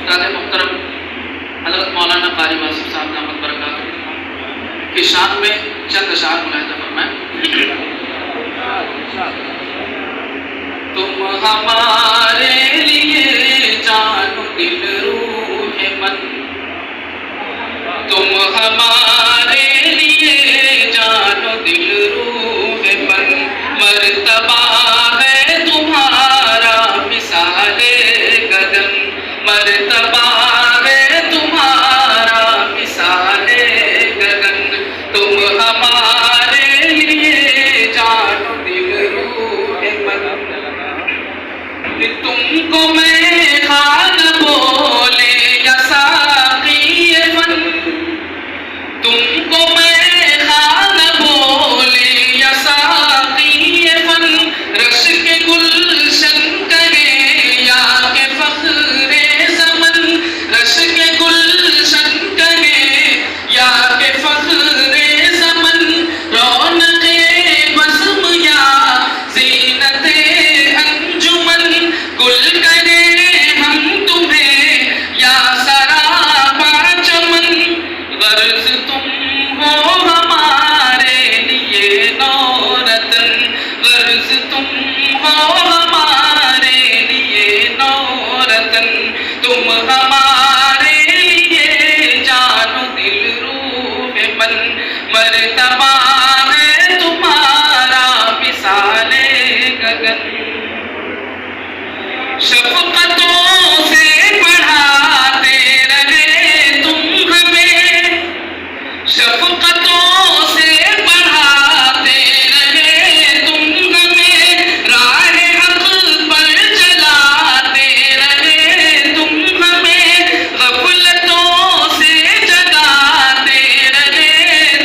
उस्ताद मोहतरम हज़रत मौलाना कारी वासिफ साहब दामत बरकातुहू की शान में चंद अशार मुलाहिज़ा फरमाएं। तुम हमारे लिए जान दिल रूह मन, तुम हमारे लिए जान दिल रूह मन, मर्तबा है तुम्हारा मिसाले कदम, मर्तबा है तुम्हारा मिसाले गगन, तुम हमारे लिए जान दिल रूह मन। तुमको मैं खान बोले या साक़ी मन, तुमको मैं खान बोले या साक़ी मन, रश के गुलशन करे या के फ़ख्रे ज़मन, रश के गुलशन करे या के फ़ख्रे ज़मन, रौनक़े बज़्म या ज़ीनते अंजुमन, गुल करे हम तुम्हें या सरापा चमन, गर्ज़ तुम हो हमारे लिए नौरतन, गर्ज़ तुम हो हमारे लिए नौरतन, तुम हमारे लिए जानो दिल रूह मन, मर्तबा है तुम्हारा मिसाले गगन। शफ़क़तों से पढ़ाते रहे तुम हमें, शफ़क़तों से पढ़ाते रहे तुम हमें, राह हक़ पर चलाते रहे तुम हमें, ग़फ़लतों से जगाते रहे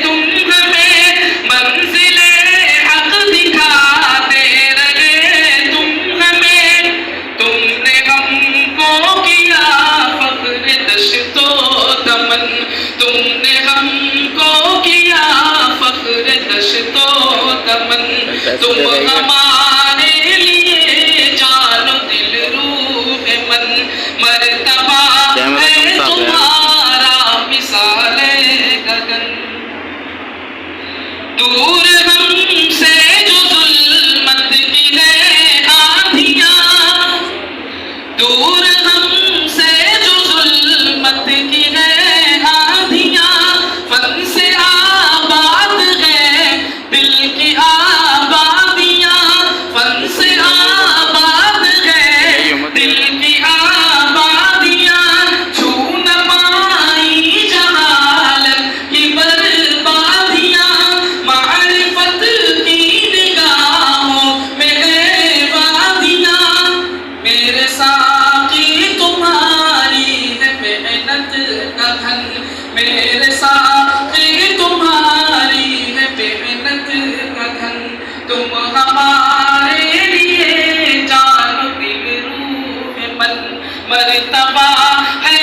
तुम हमें, मंज़िले हक़ दिखाते रहे तुम हमें, तुमने हमको किया फ़ख्र दश्तो दमन, तुमने हमको किया फ़ख्र दश्तो दमन, तुम हमारे लिए जानो दिल रूह मन, मर्तबा है तुम्हारा मिसाले गगन। दूर हमसे जो ज़ुल्मत की है आँधियाँ, दूर हमसे जो ज़ुल्मत की है आँधियाँ, फन से आबाद है दिल की आबादियाँ, फन से आबाद है दिल की आबादियाँ, छू न पाई जहालत की बर्बादियाँ, मारिफत की निगाहों में है वादियाँ, मेरे साक़ी तुम्हारी है मेहनत का धन, मेरे साक़ी तुम्हारी है मेहनत का धन, तुम हमारे लिए जानो दिल रूह मन, मर्तबा है